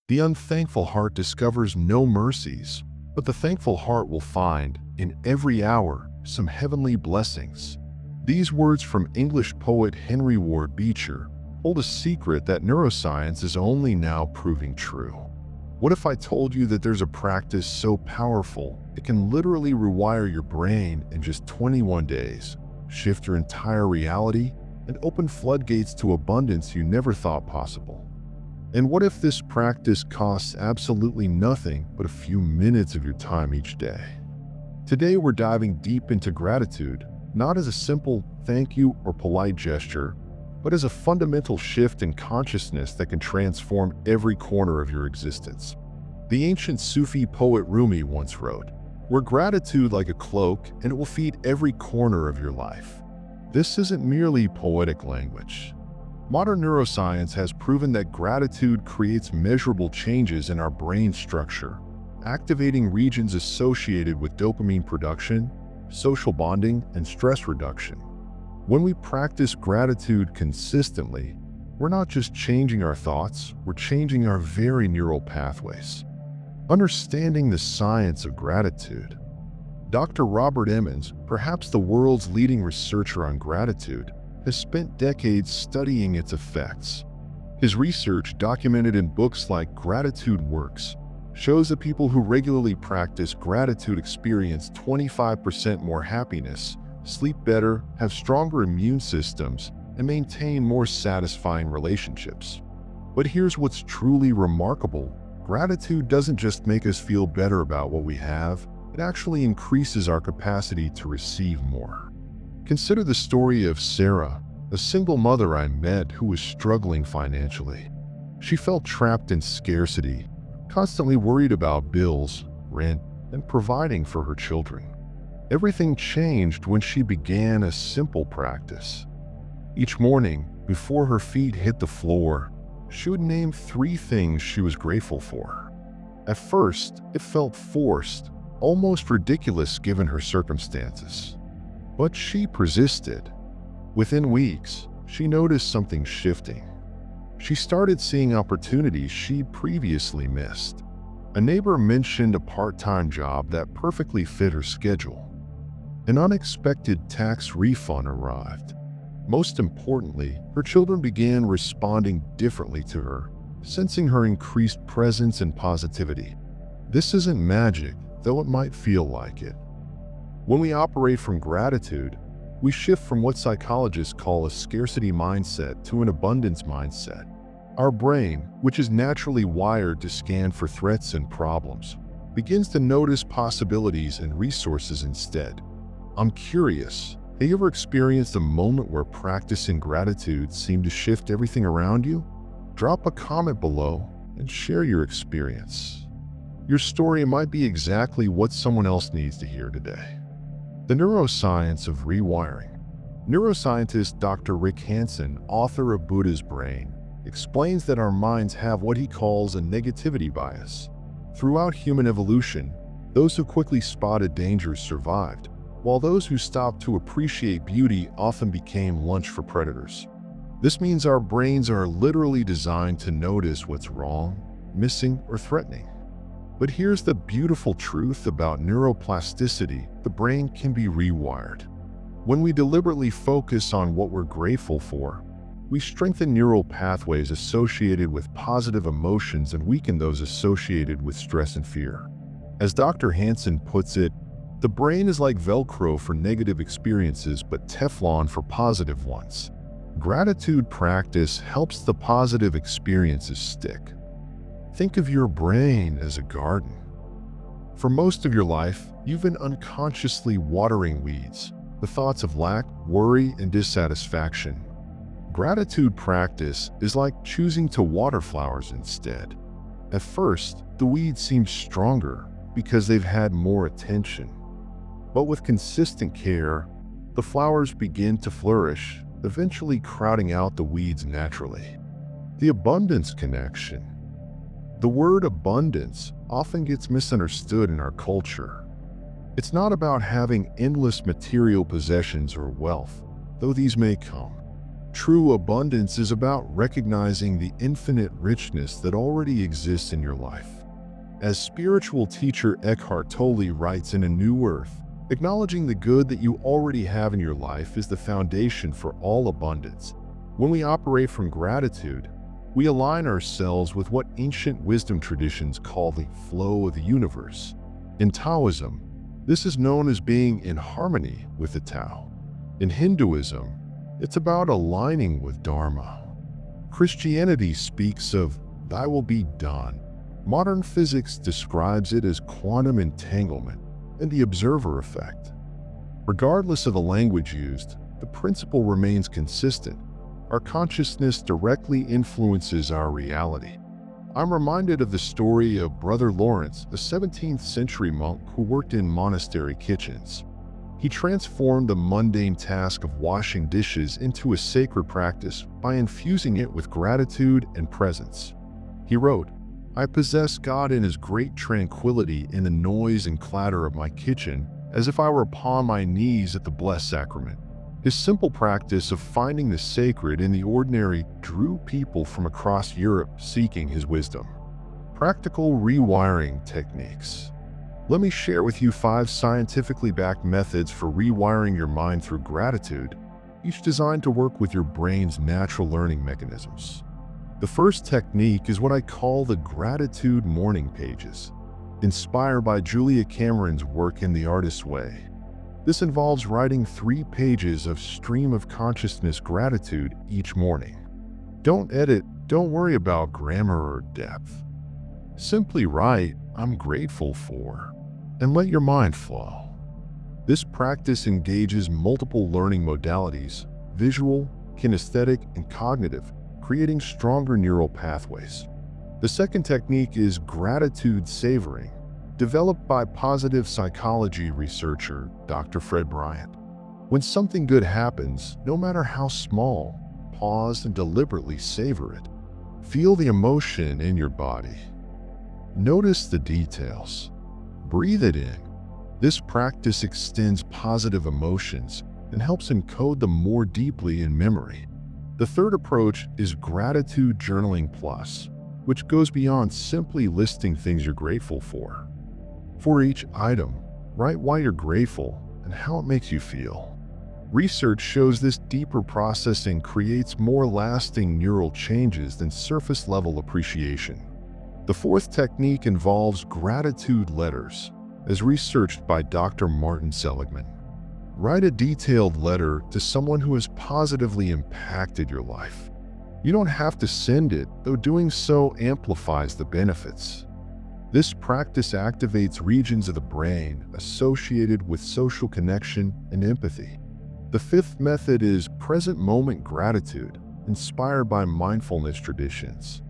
The unthankful heart discovers no mercies, but the thankful heart will find, in every hour, some heavenly blessings. These words from English poet Henry Ward Beecher hold a secret that neuroscience is only now proving true. What if I told you that there's a practice so powerful it can literally rewire your brain in just 21 days, shift your entire reality, and open floodgates to abundance you never thought possible? And what if this practice costs absolutely nothing but a few minutes of your time each day? Today we're diving deep into gratitude, not as a simple thank you or polite gesture, but as a fundamental shift in consciousness that can transform every corner of your existence. The ancient Sufi poet Rumi once wrote, "Wear gratitude like a cloak, and it will feed every corner of your life." This isn't merely poetic language. Modern neuroscience has proven that gratitude creates measurable changes in our brain structure, activating regions associated with dopamine production, social bonding, and stress reduction. When we practice gratitude consistently, we're not just changing our thoughts, we're changing our very neural pathways. Understanding the science of gratitude. Dr. Robert Emmons, perhaps the world's leading researcher on gratitude, has spent decades studying its effects. His research, documented in books like Gratitude Works, shows that people who regularly practice gratitude experience 25% more happiness, sleep better, have stronger immune systems, and maintain more satisfying relationships. But here's what's truly remarkable. Gratitude doesn't just make us feel better about what we have, it actually increases our capacity to receive more. Consider the story of Sarah, a single mother I met who was struggling financially. She felt trapped in scarcity, constantly worried about bills, rent, and providing for her children. Everything changed when she began a simple practice. Each morning, before her feet hit the floor, she would name 3 things she was grateful for. At first, it felt forced, almost ridiculous given her circumstances. But she persisted. Within weeks, she noticed something shifting. She started seeing opportunities she'd previously missed. A neighbor mentioned a part-time job that perfectly fit her schedule. An unexpected tax refund arrived. Most importantly, her children began responding differently to her, sensing her increased presence and positivity. This isn't magic, though it might feel like it. When we operate from gratitude, we shift from what psychologists call a scarcity mindset to an abundance mindset. Our brain, which is naturally wired to scan for threats and problems, begins to notice possibilities and resources instead. I'm curious, have you ever experienced a moment where practicing gratitude seemed to shift everything around you? Drop a comment below and share your experience. Your story might be exactly what someone else needs to hear today. The Neuroscience of Rewiring. Neuroscientist Dr. Rick Hanson, author of Buddha's Brain, explains that our minds have what he calls a negativity bias. Throughout human evolution, those who quickly spotted dangers survived, while those who stopped to appreciate beauty often became lunch for predators. This means our brains are literally designed to notice what's wrong, missing, or threatening. But here's the beautiful truth about neuroplasticity: the brain can be rewired. When we deliberately focus on what we're grateful for, we strengthen neural pathways associated with positive emotions and weaken those associated with stress and fear. As Dr. Hanson puts it, the brain is like Velcro for negative experiences but Teflon for positive ones. Gratitude practice helps the positive experiences stick. Think of your brain as a garden. For most of your life, you've been unconsciously watering weeds, the thoughts of lack, worry, and dissatisfaction. Gratitude practice is like choosing to water flowers instead. At first, the weeds seem stronger because they've had more attention. But with consistent care, the flowers begin to flourish, eventually crowding out the weeds naturally. The abundance connection. The word abundance often gets misunderstood in our culture. It's not about having endless material possessions or wealth, though these may come. True abundance is about recognizing the infinite richness that already exists in your life. As spiritual teacher Eckhart Tolle writes in A New Earth, acknowledging the good that you already have in your life is the foundation for all abundance. When we operate from gratitude, we align ourselves with what ancient wisdom traditions call the flow of the universe. In Taoism, this is known as being in harmony with the Tao. In Hinduism, it's about aligning with Dharma. Christianity speaks of "Thy will be done." Modern physics describes it as quantum entanglement and the observer effect. Regardless of the language used, the principle remains consistent. Our consciousness directly influences our reality. I'm reminded of the story of Brother Lawrence, a 17th century monk who worked in monastery kitchens. He transformed the mundane task of washing dishes into a sacred practice by infusing it with gratitude and presence. He wrote, "I possess God in His great tranquility in the noise and clatter of my kitchen, as if I were upon my knees at the Blessed Sacrament." His simple practice of finding the sacred in the ordinary drew people from across Europe seeking his wisdom. Practical rewiring techniques. Let me share with you 5 scientifically backed methods for rewiring your mind through gratitude, each designed to work with your brain's natural learning mechanisms. The first technique is what I call the gratitude morning pages, inspired by Julia Cameron's work in The Artist's Way. This involves writing 3 pages of stream of consciousness gratitude each morning. Don't edit, don't worry about grammar or depth. Simply write, "I'm grateful for," and let your mind flow. This practice engages multiple learning modalities, visual, kinesthetic, and cognitive, creating stronger neural pathways. The second technique is gratitude savoring, developed by positive psychology researcher Dr. Fred Bryant. When something good happens, no matter how small, pause and deliberately savor it. Feel the emotion in your body. Notice the details. Breathe it in. This practice extends positive emotions and helps encode them more deeply in memory. The third approach is Gratitude Journaling Plus, which goes beyond simply listing things you're grateful for. For each item, write why you're grateful and how it makes you feel. Research shows this deeper processing creates more lasting neural changes than surface-level appreciation. The fourth technique involves gratitude letters, as researched by Dr. Martin Seligman. Write a detailed letter to someone who has positively impacted your life. You don't have to send it, though doing so amplifies the benefits. This practice activates regions of the brain associated with social connection and empathy. The fifth method is present moment gratitude, inspired by mindfulness traditions.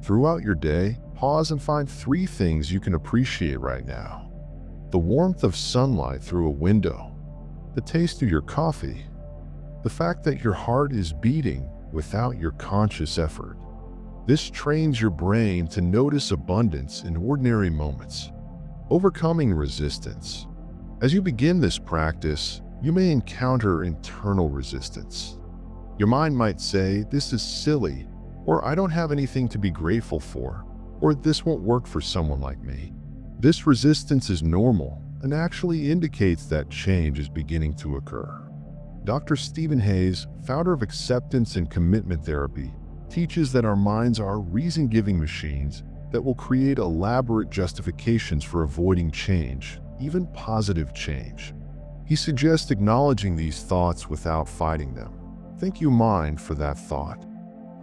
Throughout your day, pause and find 3 things you can appreciate right now. The warmth of sunlight through a window, the taste of your coffee, the fact that your heart is beating without your conscious effort. This trains your brain to notice abundance in ordinary moments. Overcoming resistance. As you begin this practice, you may encounter internal resistance. Your mind might say, "This is silly," or "I don't have anything to be grateful for," or "This won't work for someone like me." This resistance is normal and actually indicates that change is beginning to occur. Dr. Stephen Hayes, founder of acceptance and commitment therapy, teaches that our minds are reason-giving machines that will create elaborate justifications for avoiding change, even positive change. He suggests acknowledging these thoughts without fighting them. Thank you, mind, for that thought.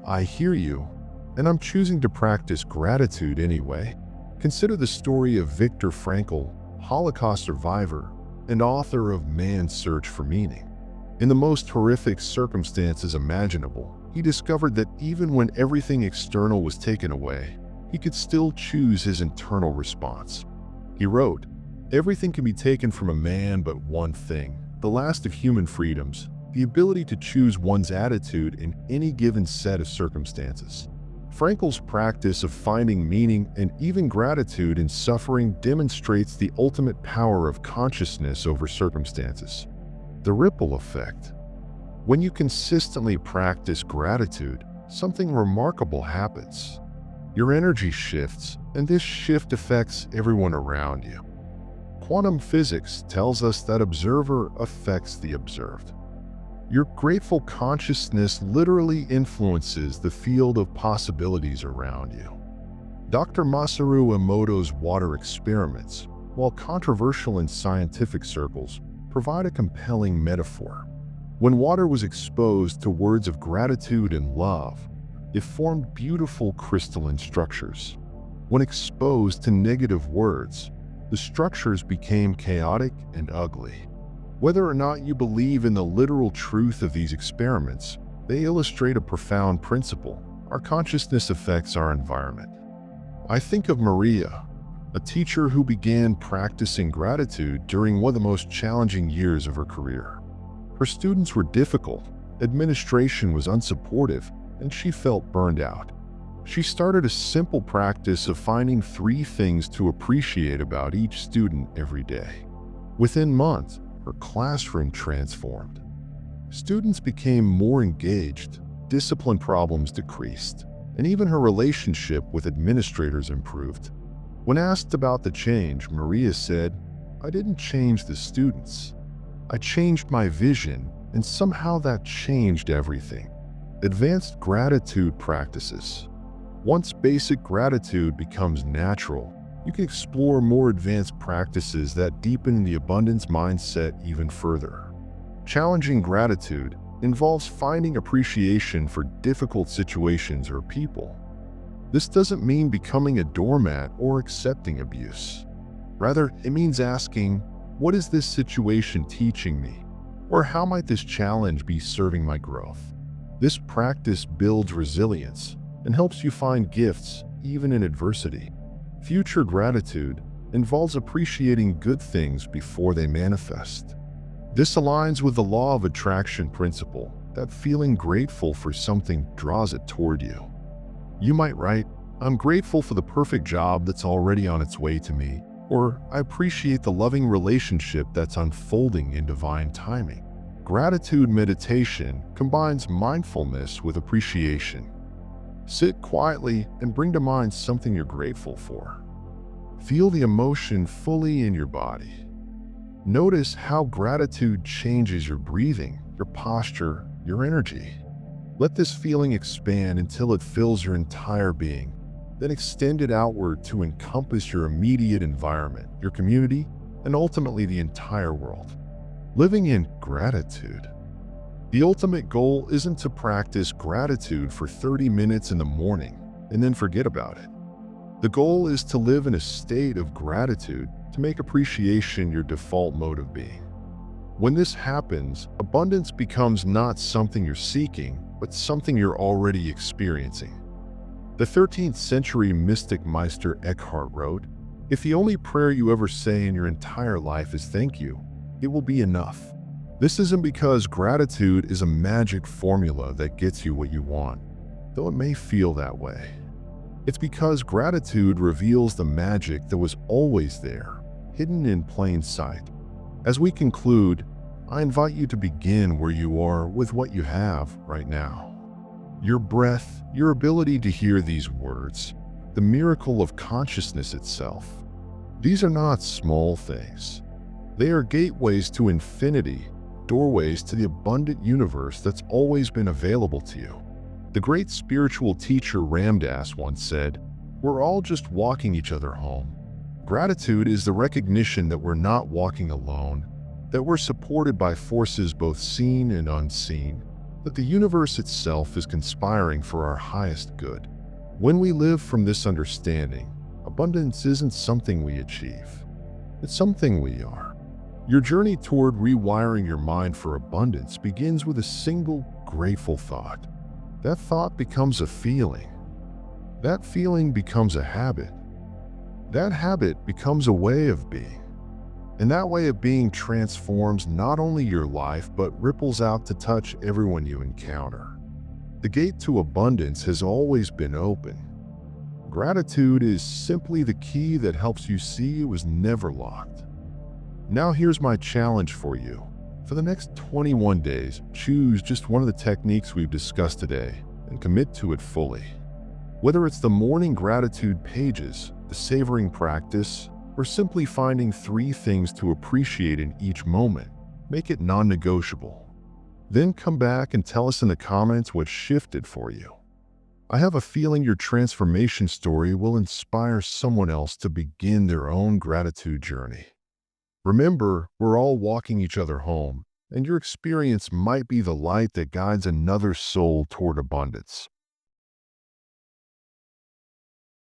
I hear you, and I'm choosing to practice gratitude anyway. Consider the story of Viktor Frankl, Holocaust survivor and author of Man's Search for Meaning. In the most horrific circumstances imaginable, he discovered that even when everything external was taken away, he could still choose his internal response. He wrote, "Everything can be taken from a man but one thing, the last of human freedoms, the ability to choose one's attitude in any given set of circumstances." Frankl's practice of finding meaning and even gratitude in suffering demonstrates the ultimate power of consciousness over circumstances. The ripple effect. When you consistently practice gratitude, something remarkable happens. Your energy shifts, and this shift affects everyone around you. Quantum physics tells us that observer affects the observed. Your grateful consciousness literally influences the field of possibilities around you. Dr. Masaru Emoto's water experiments, while controversial in scientific circles, provide a compelling metaphor. When water was exposed to words of gratitude and love, it formed beautiful crystalline structures. When exposed to negative words, the structures became chaotic and ugly. Whether or not you believe in the literal truth of these experiments, they illustrate a profound principle. Our consciousness affects our environment. I think of Maria, a teacher who began practicing gratitude during one of the most challenging years of her career. Her students were difficult, administration was unsupportive, and she felt burned out. She started a simple practice of finding 3 things to appreciate about each student every day. Within months, her classroom transformed. Students became more engaged, discipline problems decreased, and even her relationship with administrators improved. When asked about the change, Maria said, "I didn't change the students. I changed my vision, and somehow that changed everything." Advanced gratitude practices. Once basic gratitude becomes natural, you can explore more advanced practices that deepen the abundance mindset even further. Challenging gratitude involves finding appreciation for difficult situations or people. This doesn't mean becoming a doormat or accepting abuse. Rather, it means asking, what is this situation teaching me? Or how might this challenge be serving my growth? This practice builds resilience and helps you find gifts even in adversity. Future gratitude involves appreciating good things before they manifest. This aligns with the law of attraction principle that feeling grateful for something draws it toward you. You might write, "I'm grateful for the perfect job that's already on its way to me," or "I appreciate the loving relationship that's unfolding in divine timing." Gratitude meditation combines mindfulness with appreciation. Sit quietly and bring to mind something you're grateful for. Feel the emotion fully in your body. Notice how gratitude changes your breathing, your posture, your energy. Let this feeling expand until it fills your entire being, then extend it outward to encompass your immediate environment, your community, and ultimately the entire world. Living in gratitude. The ultimate goal isn't to practice gratitude for 30 minutes in the morning and then forget about it. The goal is to live in a state of gratitude, to make appreciation your default mode of being. When this happens, abundance becomes not something you're seeking, but something you're already experiencing. The 13th century mystic Meister Eckhart wrote, "If the only prayer you ever say in your entire life is thank you, it will be enough." This isn't because gratitude is a magic formula that gets you what you want, though it may feel that way. It's because gratitude reveals the magic that was always there, hidden in plain sight. As we conclude, I invite you to begin where you are with what you have right now. Your breath, your ability to hear these words, the miracle of consciousness itself. These are not small things. They are gateways to infinity, doorways to the abundant universe that's always been available to you. The great spiritual teacher Ram Dass once said, "We're all just walking each other home." Gratitude is the recognition that we're not walking alone, that we're supported by forces both seen and unseen, that the universe itself is conspiring for our highest good. When we live from this understanding, abundance isn't something we achieve. It's something we are. Your journey toward rewiring your mind for abundance begins with a single grateful thought. That thought becomes a feeling. That feeling becomes a habit. That habit becomes a way of being. And that way of being transforms not only your life, but ripples out to touch everyone you encounter. The gate to abundance has always been open. Gratitude is simply the key that helps you see it was never locked. Now here's my challenge for you. For the next 21 days, choose just one of the techniques we've discussed today and commit to it fully. Whether it's the morning gratitude pages, the savoring practice, or simply finding 3 things to appreciate in each moment, make it non-negotiable. Then come back and tell us in the comments what shifted for you. I have a feeling your transformation story will inspire someone else to begin their own gratitude journey. Remember, we're all walking each other home, and your experience might be the light that guides another soul toward abundance.